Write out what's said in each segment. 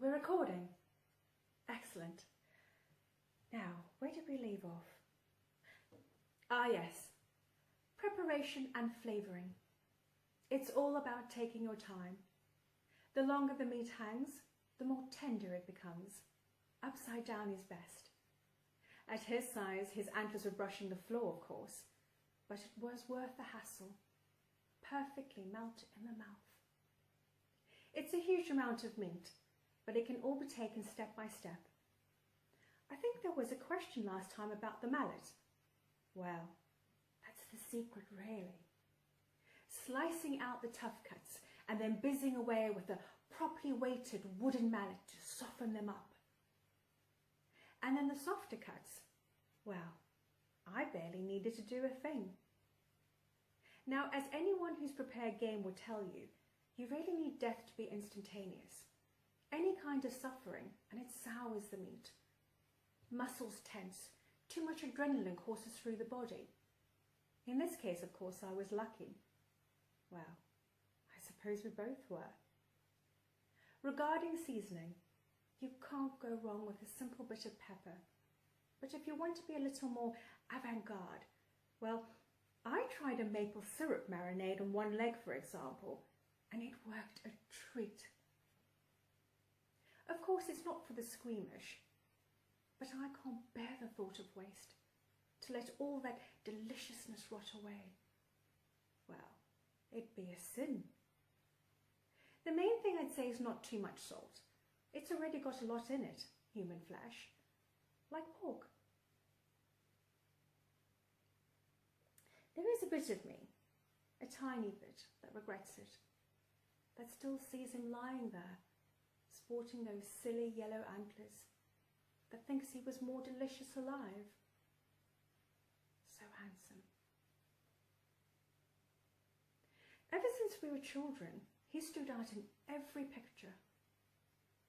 We're recording. Excellent. Now, where did we leave off? Ah, yes. Preparation and flavouring. It's all about taking your time. The longer the meat hangs, the more tender it becomes. Upside down is best. At his size, his antlers were brushing the floor, of course, but it was worth the hassle. Perfectly melt in the mouth. It's a huge amount of meat, but it can all be taken step by step. I think there was a question last time about the mallet. Well, that's the secret, really. Slicing out the tough cuts and then busying away with a properly weighted wooden mallet to soften them up. And then the softer cuts, well, I barely needed to do a thing. Now, as anyone who's prepared game will tell you, you really need death to be instantaneous. Any kind of suffering, and it sours the meat. Muscles tense, too much adrenaline courses through the body. In this case, of course, I was lucky. Well, I suppose we both were. Regarding seasoning, you can't go wrong with a simple bit of pepper. But if you want to be a little more avant-garde, well, I tried a maple syrup marinade on one leg, for example, and it worked a treat. Of course, it's not for the squeamish, but I can't bear the thought of waste, to let all that deliciousness rot away. Well, it'd be a sin. The main thing I'd say is not too much salt. It's already got a lot in it, human flesh, like pork. There is a bit of me, a tiny bit, that regrets it, that still sees him lying there, sporting those silly yellow antlers, that thinks he was more delicious alive. So handsome. Ever since we were children, he stood out in every picture.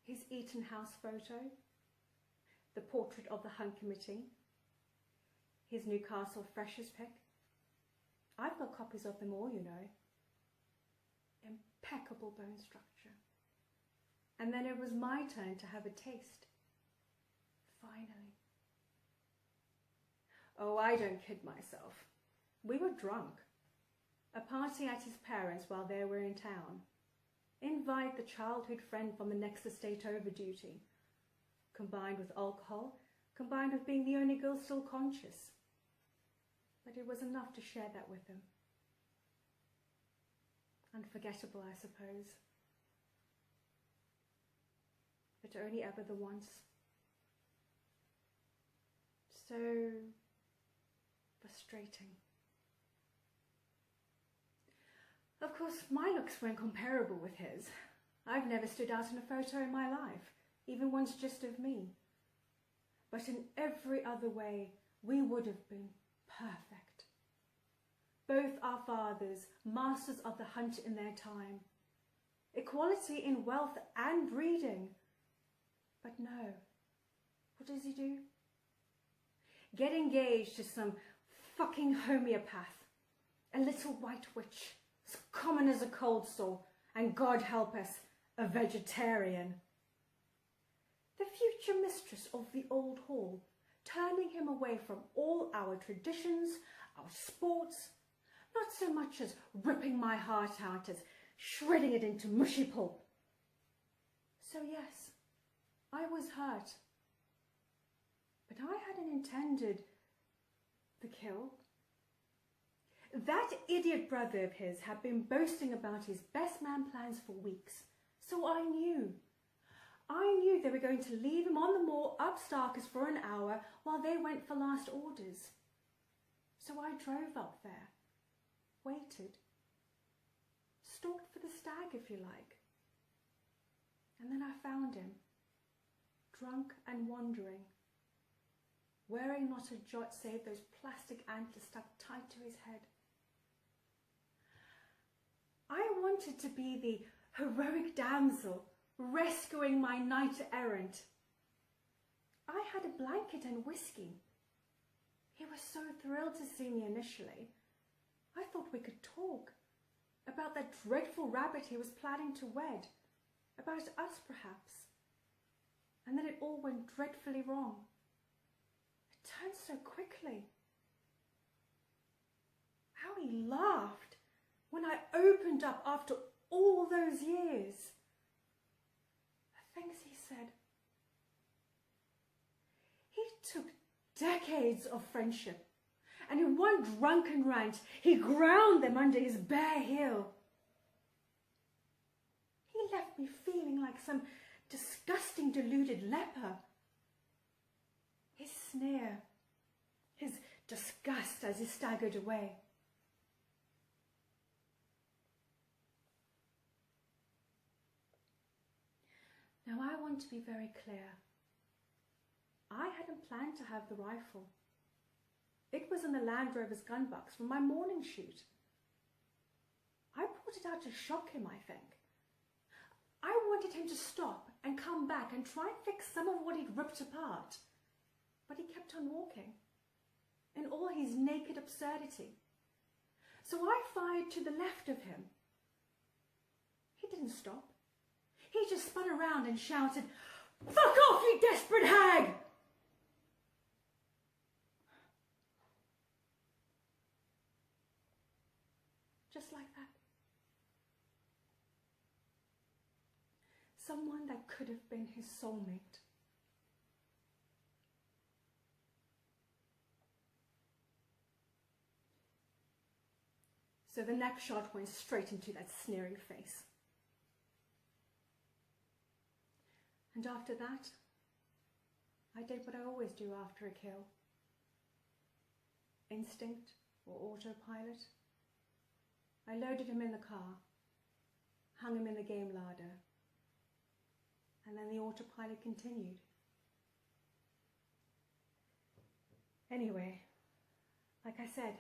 His Eton House photo, the portrait of the Hunt Committee, his Newcastle Freshers pic. I've got copies of them all, you know. Impeccable bone structure. And then it was my turn to have a taste. Finally. Oh, I don't kid myself. We were drunk. A party at his parents' while they were in town. Invite the childhood friend from the next estate over duty. Combined with alcohol, combined with being the only girl still conscious. But it was enough to share that with him. Unforgettable, I suppose. But only ever the once. So frustrating. Of course, my looks weren't comparable with his. I've never stood out in a photo in my life, even once just of me. But in every other way, we would have been perfect. Both our fathers, masters of the hunt in their time. Equality in wealth and breeding. But no, what does he do? Get engaged to some fucking homeopath, a little white witch, as common as a cold sore, and God help us, a vegetarian. The future mistress of the old hall, turning him away from all our traditions, our sports, not so much as ripping my heart out as shredding it into mushy pulp. So yes, I was hurt, but I hadn't intended the kill. That idiot brother of his had been boasting about his best man plans for weeks, so I knew. I knew they were going to leave him on the moor up Starkers for an hour while they went for last orders. So I drove up there, waited, stalked for the stag if you like. And then I found him, drunk and wandering, wearing not a jot save those plastic antlers stuck tight to his head. I wanted to be the heroic damsel rescuing my knight-errant. I had a blanket and whiskey. He was so thrilled to see me initially. I thought we could talk about that dreadful rabbit he was planning to wed, about us perhaps, and then it all went dreadfully wrong. It turned so quickly. How he laughed when I opened up after all those years. The things he said. He took decades of friendship, and in one drunken rant, he ground them under his bare heel. He left me feeling like some disgusting, deluded leper. His sneer, his disgust as he staggered away. Now I want to be very clear. I hadn't planned to have the rifle. It was in the Land Rover's gun box from my morning shoot. I brought it out to shock him, I think. I wanted him to stop and come back and try and fix some of what he'd ripped apart. But he kept on walking, in all his naked absurdity. So I fired to the left of him. He didn't stop. He just spun around and shouted, "Fuck off, you desperate hag!" Just like that. Someone that could have been his soulmate. So the next shot went straight into that sneering face. And after that, I did what I always do after a kill. Instinct or autopilot. I loaded him in the car, hung him in the game larder, and then the autopilot continued. Anyway, like I said,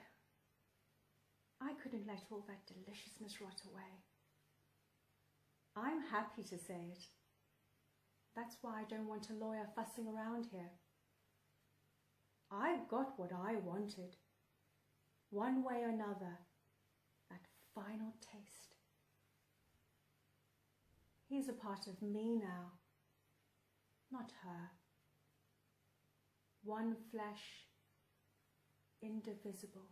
I couldn't let all that deliciousness rot away. I'm happy to say it. That's why I don't want a lawyer fussing around here. I got what I wanted. One way or another, that final taste. He's a part of me now, not her. One flesh, indivisible.